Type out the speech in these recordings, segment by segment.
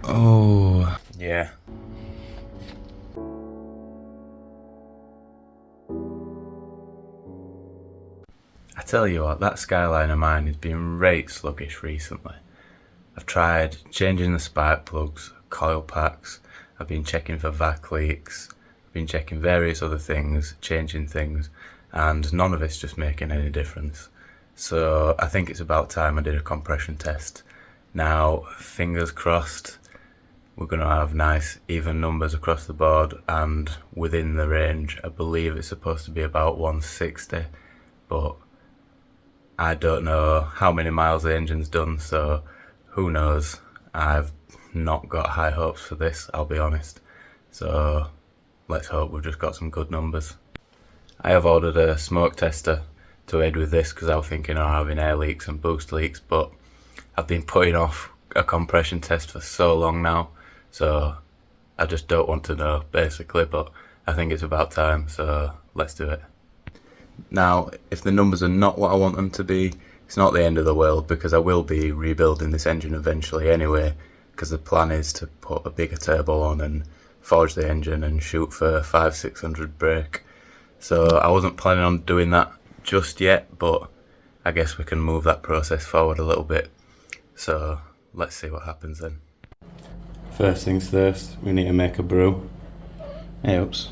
Oh, yeah. I tell you what, that Skyline of mine has been right sluggish recently. I've tried changing the spark plugs, coil packs, I've been checking for vac leaks, I've been checking various other things, changing things, and none of it's just making any difference. So I think it's about time I did a compression test. Now, fingers crossed, we're going to have nice even numbers across the board and within the range. I believe it's supposed to be about 160, but I don't know how many miles the engine's done, so who knows. I've not got high hopes for this, I'll be honest. So let's hope we've just got some good numbers. I have ordered a smoke tester to aid with this because I was thinking of having air leaks and boost leaks, but I've been putting off a compression test for so long now, so I just don't want to know basically, but I think it's about time, so let's do it. Now, if the numbers are not what I want them to be, it's not the end of the world because I will be rebuilding this engine eventually anyway, because the plan is to put a bigger turbo on and forge the engine and shoot for 500-600 brake. So I wasn't planning on doing that just yet, but I guess we can move that process forward a little bit. So let's see what happens then. First things first, we need to make a brew. Hey, oops.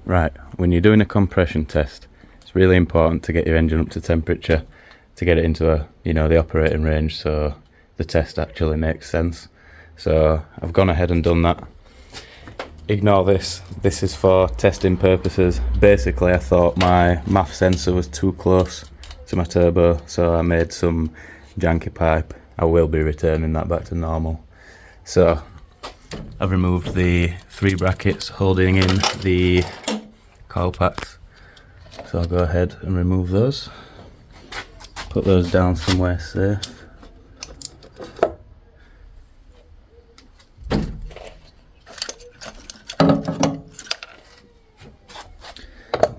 Right, when you're doing a compression test, it's really important to get your engine up to temperature to get it into the operating range so the test actually makes sense. So I've gone ahead and done that. Ignore this is for testing purposes. Basically I thought my MAF sensor was too close to my turbo, so I made some janky pipe. I will be returning that back to normal. So I've removed the 3 brackets holding in the coil packs, so I'll go ahead and remove those, put those down somewhere safe.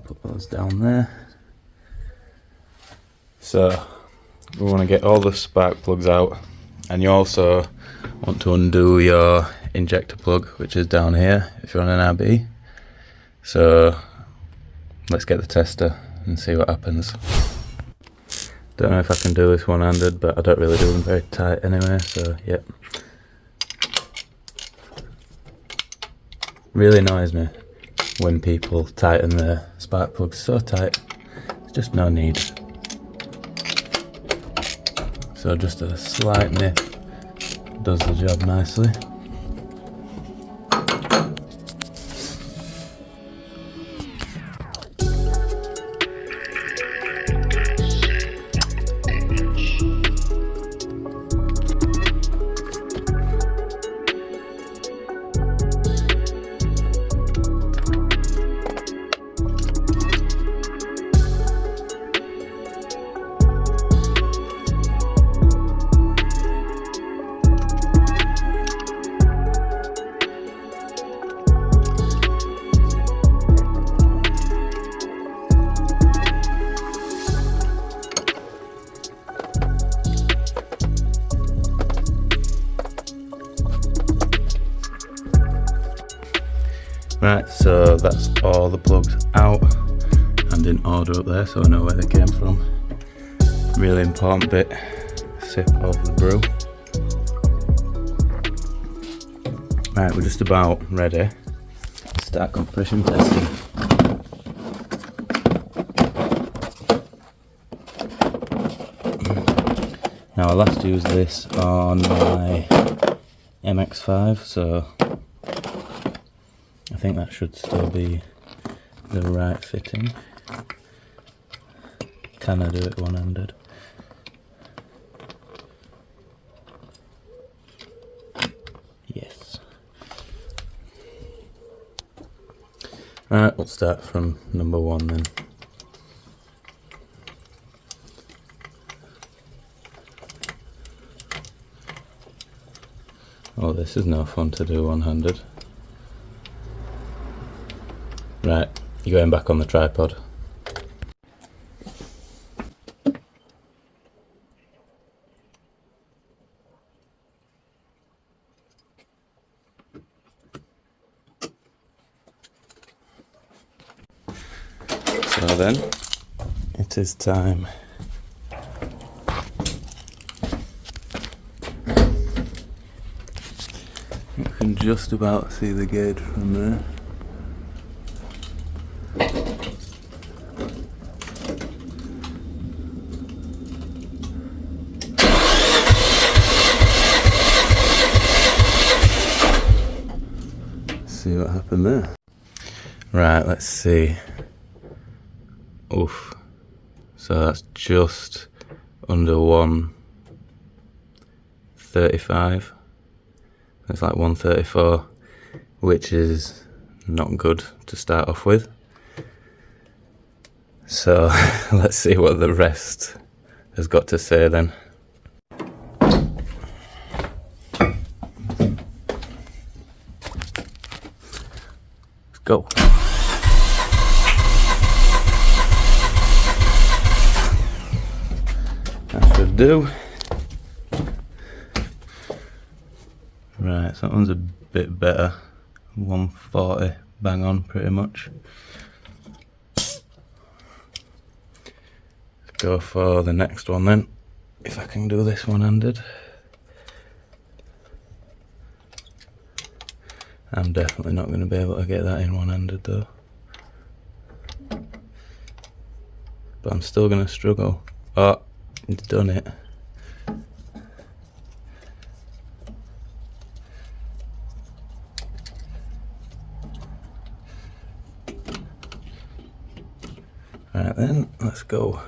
Put those down there. So we want to get all the spark plugs out, and you also want to undo your injector plug, which is down here if you're on an RB. So let's get the tester and see what happens. Don't know if I can do this one-handed, but I don't really do them very tight anyway, so yep. Really annoys me when people tighten their spark plugs so tight, there's just no need. So just a slight nip does the job nicely. Right, so that's all the plugs out and in order up there, so I know where they came from. Really important bit, sip of the brew. Right, we're just about ready to start compression testing. Now I last used this on my MX-5, so I think that should still be the right fitting. Can I do it one-handed? Yes. Right, we'll start from number 1 then. Oh, this is no fun to do one-handed. Right, you're going back on the tripod. So then, it is time. You can just about see the gauge from there. See what happened there. Right, let's see. Oof. So that's just under 135. It's like 134, which is not good to start off with. So let's see what the rest has got to say then. Let's go. That should do. Right, so that one's a bit better. 140, bang on pretty much. Let's go for the next one then, if I can do this one-handed. I'm definitely not going to be able to get that in one-handed though. But I'm still going to struggle. Oh, it's done it. Right then, let's go.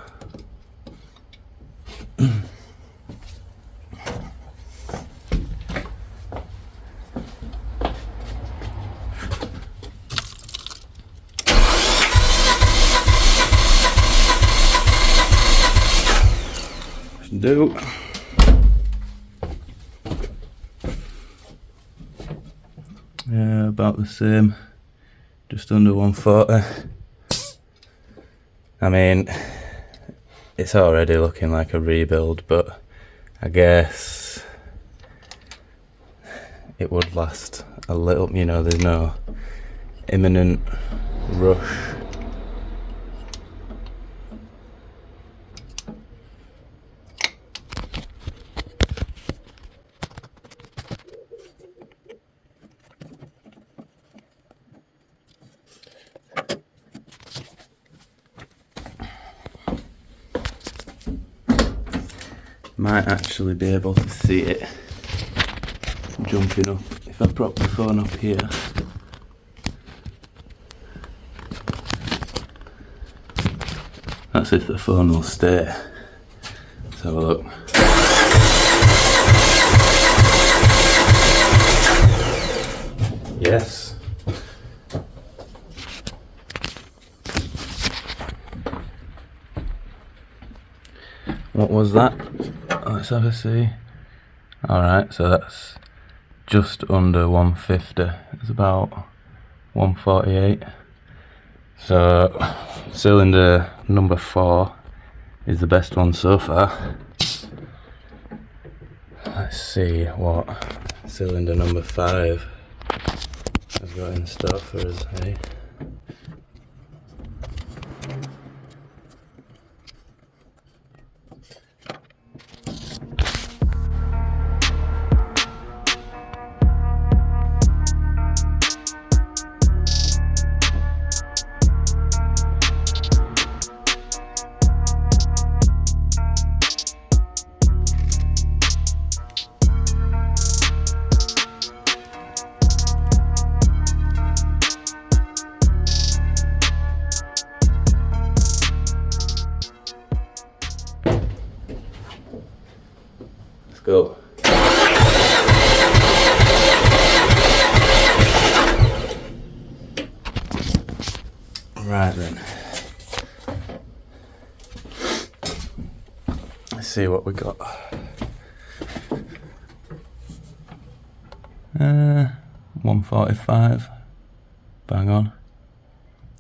Should do. Yeah, about the same, just under 140. I mean, it's already looking like a rebuild, but I guess it would last a little, you know, there's no imminent rush. Might actually be able to see it jumping up if I prop the phone up here. That's if the phone will stay. Let's have a look. Yes. What was that? Let's have a see. Alright, so that's just under 150. It's about 148. So cylinder number 4 is the best one so far. Let's see what cylinder number 5 has got in store for us, hey? Go. Right then. Let's see what we got. 145. Bang on.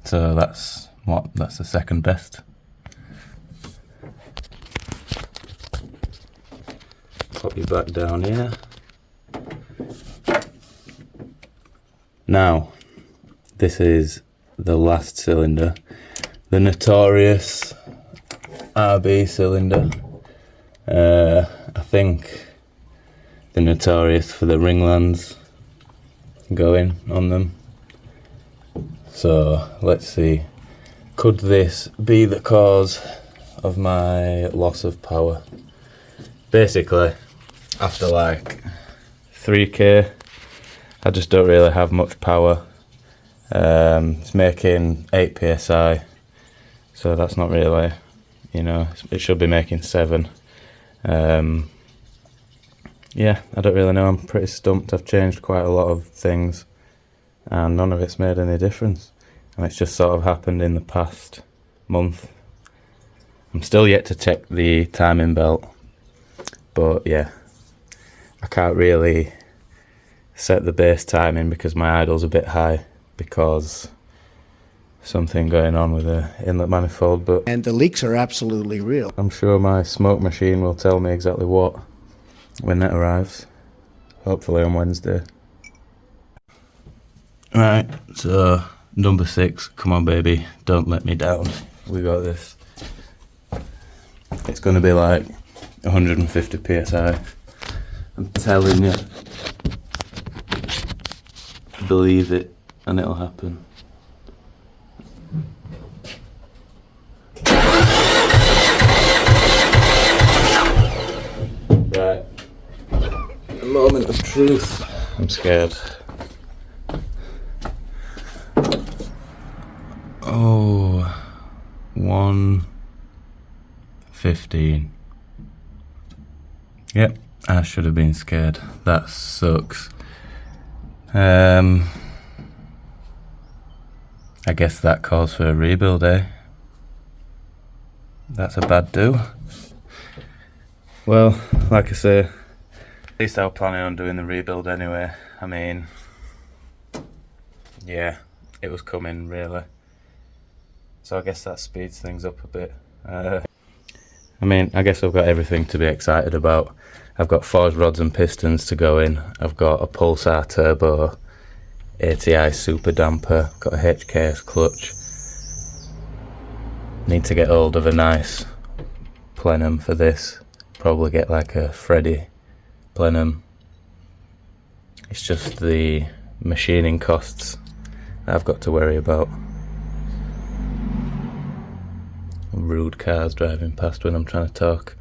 So that's what? That's the second best. Pop you back down here. Now, this is the last cylinder. the notorious RB cylinder. I think they're notorious for the ringlands going on them. So let's see, could this be the cause of my loss of power? Basically, after like 3k, I just don't really have much power. It's making 8 psi, so that's not really, you know, it should be making 7. Yeah, I don't really know, I'm pretty stumped. I've changed quite a lot of things and none of it's made any difference, and it's just sort of happened in the past month. I'm still yet to check the timing belt, but yeah, I can't really set the base timing because my idle's a bit high because something going on with the inlet manifold. But and the leaks are absolutely real. I'm sure my smoke machine will tell me exactly what when that arrives, hopefully on Wednesday. Right, so number 6, come on baby, don't let me down, we got this. It's going to be like 150 psi, I'm telling you. Believe it and it'll happen. Right, a moment of truth. I'm scared. Oh, 1:15. Yep, I should have been scared. That sucks. I guess that calls for a rebuild, eh? That's a bad do. Well, like I say, at least I was planning on doing the rebuild anyway. I mean, yeah, it was coming really. So I guess that speeds things up a bit. I mean, I guess I've got everything to be excited about. I've got forged rods and pistons to go in. I've got a Pulsar turbo, ATI super damper, got a HKS clutch. Need to get hold of a nice plenum for this. Probably get like a Freddy plenum. It's just the machining costs that I've got to worry about. Rude cars driving past when I'm trying to talk.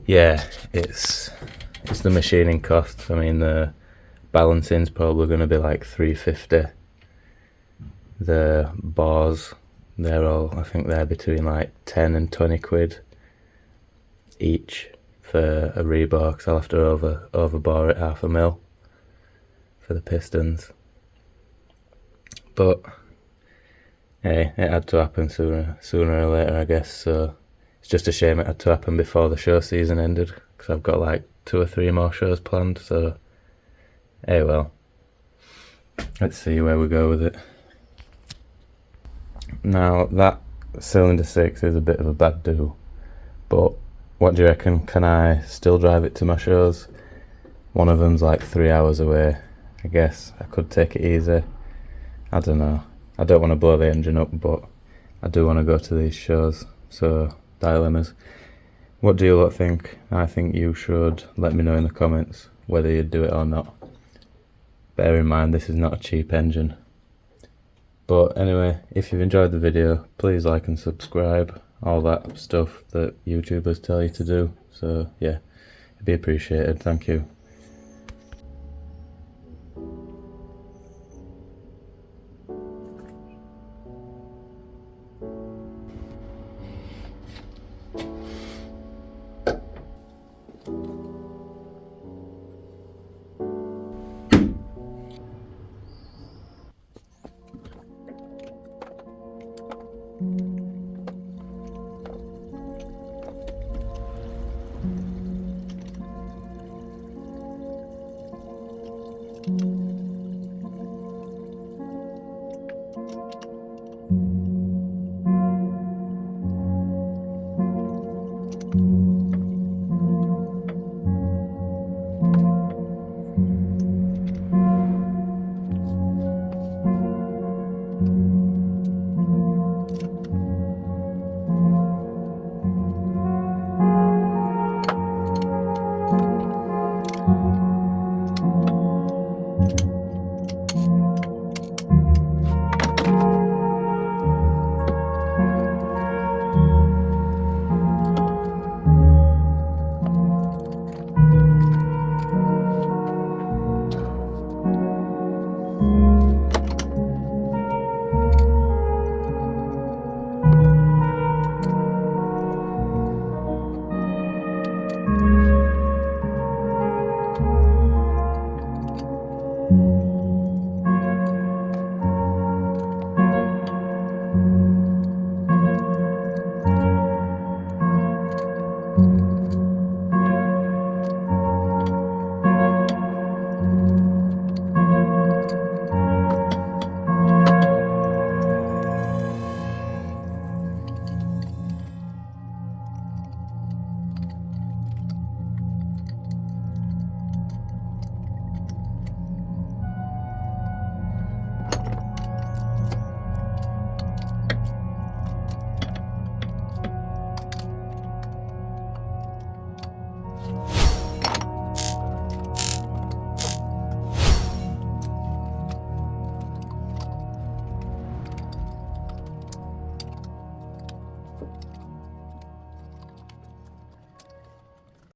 Yeah, it's the machining costs. I mean, the balancing's probably going to be like 350. The bars, they're all, I think they're between like 10 and 20 quid each for a rebar, because I'll have to overbar it 1/2 mil for the pistons. But hey, it had to happen sooner or later, I guess. So it's just a shame it had to happen before the show season ended, because I've got like 2 or 3 more shows planned. So hey, well, let's see where we go with it. Now that cylinder 6 is a bit of a bad do, but what do you reckon? Can I still drive it to my shows? One of them's like 3 hours away. I guess I could take it easy. I don't know. I don't want to blow the engine up, but I do want to go to these shows. So, dilemmas. What do you lot think? I think you should let me know in the comments whether you'd do it or not. Bear in mind, this is not a cheap engine. But anyway, if you've enjoyed the video, please like and subscribe. All that stuff that YouTubers tell you to do. So yeah, it'd be appreciated. Thank you.